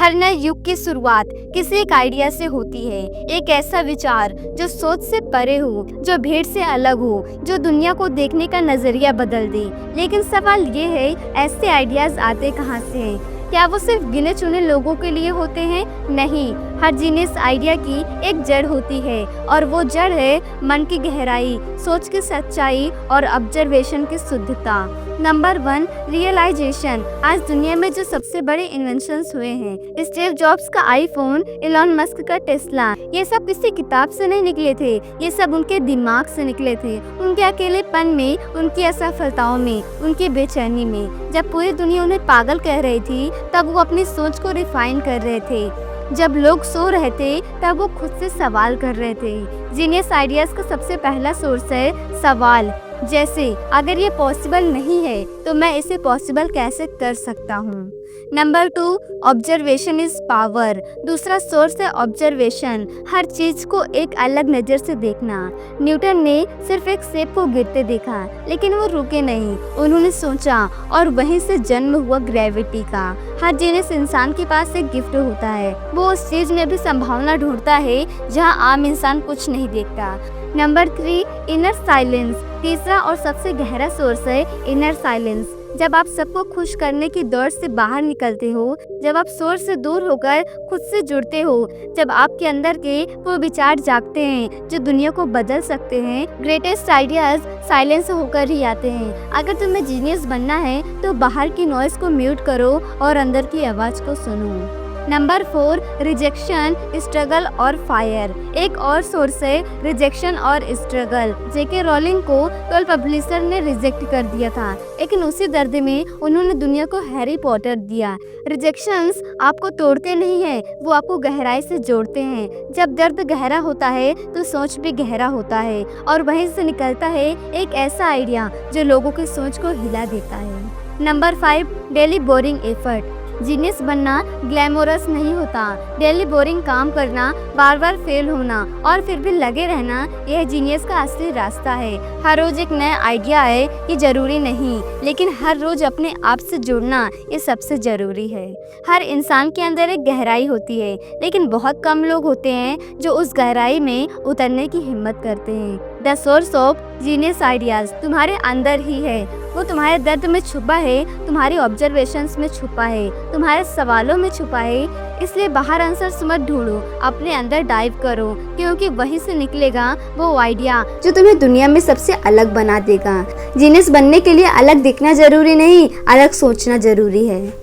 हर नए युग की शुरुआत किसी एक आइडिया से होती है। एक ऐसा विचार जो सोच से परे हो, जो भीड़ से अलग हो, जो दुनिया को देखने का नजरिया बदल दे। लेकिन सवाल ये है, ऐसे आइडियाज आते कहाँ से हैं? क्या वो सिर्फ गिने चुने लोगों के लिए होते हैं? नहीं, हर जीनियस आइडिया की एक जड़ होती है और वो जड़ है मन की गहराई, सोच की सच्चाई और ऑब्जर्वेशन की शुद्धता। Number 1, realization. आज दुनिया में जो सबसे बड़े इन्वेंशंस हुए हैं, स्टीव जॉब्स का आईफोन, इलॉन मस्क का टेस्ला, ये सब किसी किताब से नहीं निकले थे, ये सब उनके दिमाग से निकले थे, उनके अकेलेपन में, उनकी असफलताओं में, उनकी बेचैनी में। जब पूरी दुनिया उन्हें पागल कह रही थी, तब वो अपनी सोच को रिफाइन कर रहे थे। जब लोग सो रहे थे, तब वो खुद से सवाल कर रहे थे। जीनियस आइडियाज का सबसे पहला सोर्स है सवाल। जैसे, अगर ये पॉसिबल नहीं है तो मैं इसे पॉसिबल कैसे कर सकता हूँ। Number 2, observation is power. दूसरा सोर्स है ऑब्जर्वेशन, हर चीज को एक अलग नज़र से देखना। न्यूटन ने सिर्फ एक सेब को गिरते देखा, लेकिन वो रुके नहीं, उन्होंने सोचा और वहीं से जन्म हुआ ग्रेविटी का। हर जीनियस इंसान के पास एक गिफ्ट होता है, वो उस चीज में भी संभावना ढूंढता है जहाँ आम इंसान कुछ नहीं देखता। Number 3, inner silence. तीसरा और सबसे गहरा सोर्स है इनर साइलेंस। जब आप सबको खुश करने की दौड़ से बाहर निकलते हो, जब आप सोच से दूर होकर खुद से जुड़ते हो, जब आपके अंदर के वो विचार जागते हैं जो दुनिया को बदल सकते हैं, ग्रेटेस्ट आइडियाज साइलेंस होकर ही आते हैं। अगर तुम्हें जीनियस बनना है तो बाहर की नॉइज को म्यूट करो और अंदर की आवाज़ को सुनो। नंबर 4, रिजेक्शन, स्ट्रगल और फायर। एक और सोर्स है रिजेक्शन और स्ट्रगल। जेके रोलिंग को 12 पब्लिशर ने रिजेक्ट कर दिया था, लेकिन उसी दर्द में उन्होंने दुनिया को हैरी पॉटर दिया। रिजेक्शंस आपको तोड़ते नहीं हैं, वो आपको गहराई से जोड़ते हैं। जब दर्द गहरा होता है तो सोच भी गहरा होता है और वहीं से निकलता है एक ऐसा आइडिया जो लोगों की सोच को हिला देता है। Number 5, daily boring effort. Genius बनना ग्लैमरस नहीं होता। डेली बोरिंग काम करना, बार बार फेल होना और फिर भी लगे रहना, यह जीनियस का असली रास्ता है। हर रोज एक नया आइडिया है, ये जरूरी नहीं, लेकिन हर रोज अपने आप से जुड़ना ये सबसे जरूरी है। हर इंसान के अंदर एक गहराई होती है, लेकिन बहुत कम लोग होते हैं जो उस गहराई में उतरने की हिम्मत करते हैं। The source of genius ideas तुम्हारे अंदर ही है। वो तुम्हारे दर्द में छुपा है, तुम्हारी ऑब्जर्वेशंस में छुपा है, तुम्हारे सवालों में छुपा है। इसलिए बाहर आंसर्स मत ढूंढो, अपने अंदर डाइव करो, क्योंकि वहीं से निकलेगा वो आइडिया जो तुम्हें दुनिया में सबसे अलग बना देगा। जीनियस बनने के लिए अलग दिखना जरूरी नहीं, अलग सोचना जरूरी है।